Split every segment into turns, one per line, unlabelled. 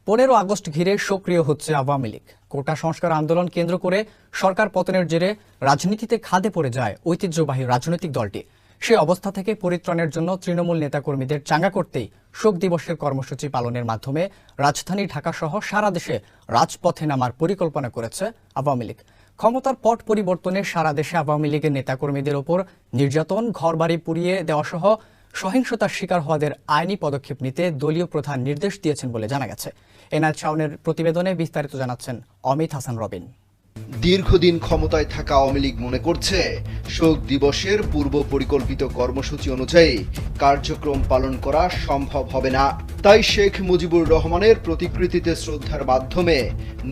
15 August ঘিরে সক্রিয় হচ্ছে আওয়ামী লীগ। কোটা সংস্কার আন্দোলন কেন্দ্র করে সরকার পতনের জেরে রাজনীতিতে খাদে পড়ে যায় ঐতিহ্যবাহী রাজনৈতিক দলটি। সে অবস্থা থেকে পরিত্রাণের জন্য তৃণমূল নেতাকর্মীদের চাঙ্গা করতেই শোক দিবসের কর্মসূচি পালনের মাধ্যমে রাজধানী ঢাকা সহ সারা দেশে রাজপথে নামার পরিকল্পনা করেছে আওয়ামী লীগ। ক্ষমতার পট পরিবর্তনে সারা দেশে আওয়ামী লীগের নেতাকর্মীদের ওপর নির্যাতন, ঘরবাড়ি পুড়িয়ে দেওয়া সহ সহিংসতার শিকার হওয়াদের আইনি পদক্ষেপ নিতে দলীয় প্রধান নির্দেশ দিয়েছেন বলে জানা গেছে। এনায়েত শাওনের প্রতিবেদনে বিস্তারিত জানাচ্ছেন অমিত হাসান রবিন।
দীর্ঘদিন ক্ষমতায় থাকা আওয়ামী লীগ মনে করছে শোক দিবসের পূর্ব পরিকল্পিত কর্মসূচি অনুযায়ী কার্যক্রম পালন করা সম্ভব হবে না। তাই শেখ মুজিবুর রহমানের প্রতিকৃতিতে শ্রদ্ধার মাধ্যমে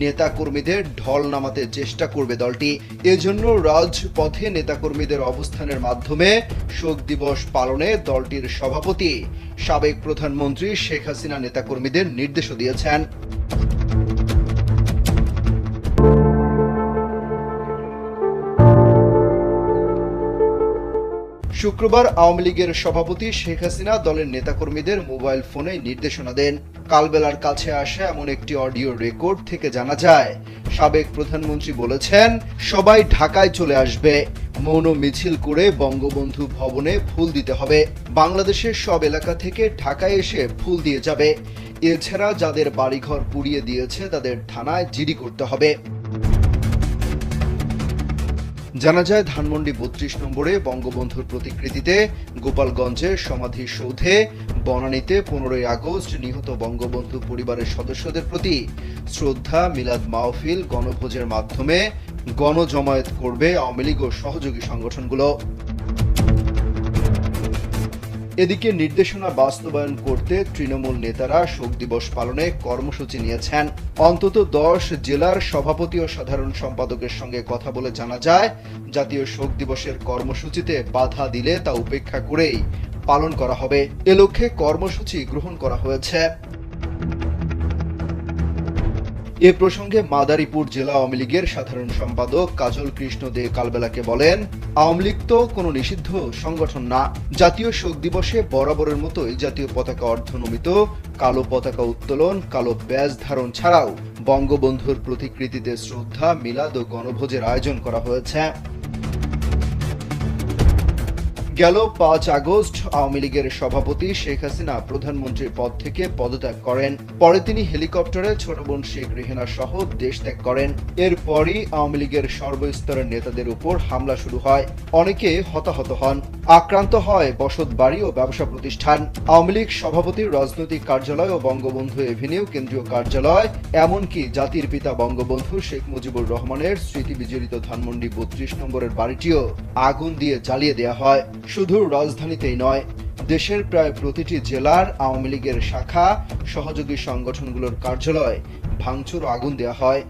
নেতাকর্মীদের ঢল নামাতে চেষ্টা করবে দলটি। এজন্য রাজপথে নেতাকর্মীদের অবস্থানের মাধ্যমে শোক দিবস পালনে দলটির সভাপতি সাবেক প্রধানমন্ত্রী শেখ হাসিনা নেতাকর্মীদের নির্দেশও দিয়েছেন। শুক্রবার আওয়ামী লীগের সভাপতি শেখ হাসিনা দলের নেতাকর্মীদের মোবাইল ফোনে নির্দেশনা দেন। কালবেলার কাছে আসে এমন একটি অডিও রেকর্ড থেকে জানা যায়, সাবেক প্রধানমন্ত্রী বলেছেন, সবাই ঢাকায় চলে আসবে, মৌন মিছিল করে বঙ্গবন্ধু ভবনে ফুল দিতে হবে, বাংলাদেশের সব এলাকা থেকে ঢাকায় এসে ফুল দিয়ে যাবে, এছাড়া যাদের বাড়িঘর পুড়িয়ে দিয়েছে তাদের থানায় জিডি করতে হবে। জানা যায়, ধানমন্ডি 32 নম্বরে বঙ্গবন্ধুর প্রতিকৃতিতে, গোপালগঞ্জের সমাধিসৌধে, বনানীতে 15 আগস্ট নিহত বঙ্গবন্ধু পরিবারের সদস্যদের প্রতি শ্রদ্ধা, মিলাদ মাহফিল, গণভোজের মাধ্যমে গণজমায়েত করবে আওয়ামী লীগ ও সহযোগী সংগঠনগুলো। এদিকে নির্দেশনা বাস্তবায়ন করতে তৃণমূল নেতারা শোক দিবস পালনে কর্মসূচি নিয়েছেন। অন্তত 10 জেলার সভাপতি ও সাধারণ সম্পাদকের সঙ্গে কথা বলে জানা যায়, জাতীয় শোক দিবসের কর্মসূচিতে বাধা দিলে তা উপেক্ষা করেই পালন করা হবে। এ লক্ষ্যে কর্মসূচি গ্রহণ করা হয়েছে। এ প্রসঙ্গে মাদারীপুর জেলা আওয়ামী লীগের সাধারণ সম্পাদক কাজল কৃষ্ণ দে কালবেলাকে বলেন, আওয়ামী লীগ তো কোনো নিষিদ্ধ সংগঠন না। জাতীয় শোক দিবসে বরাবরের মতোই জাতীয় পতাকা অর্ধনমিত, কালো পতাকা উত্তোলন, কালো ব্যাজ ধারণ ছাড়াও বঙ্গবন্ধুর প্রতিকৃতিতে শ্রদ্ধা, মিলাদ ও গণভোজের আয়োজন করা হয়েছে। গেল 5 আগস্ট আওয়ামী লীগের সভাপতি শেখ হাসিনা প্রধানমন্ত্রীর পদ থেকে পদত্যাগ করেন। পরে তিনি হেলিকপ্টারে ছোট বোন শেখ রেহেনা সহ দেশ ত্যাগ করেন। এরপরই আওয়ামী লীগের সর্বস্তরের নেতাদের উপর হামলা শুরু হয়। অনেকে হতাহত হন, আক্রান্ত হয় বসত বাড়ি ও ব্যবসা প্রতিষ্ঠান। আওয়ামী লীগ সভাপতির রাজনৈতিক কার্যালয় ও বঙ্গবন্ধু এভিনিউ কেন্দ্রীয় কার্যালয়, এমনকি জাতির পিতা বঙ্গবন্ধু শেখ মুজিবুর রহমানের স্মৃতি বিজড়িত ধানমন্ডি 32 নম্বরের বাড়িটিও আগুন দিয়ে জ্বালিয়ে দেওয়া হয়। শুধু রাজধানীতেই নয়, দেশের প্রায় প্রতিটি জেলার আওয়ামী লীগের শাখা, সহযোগী সংগঠনগুলোর কার্যালয় ভাঙচুর, আগুন দেওয়া হয়।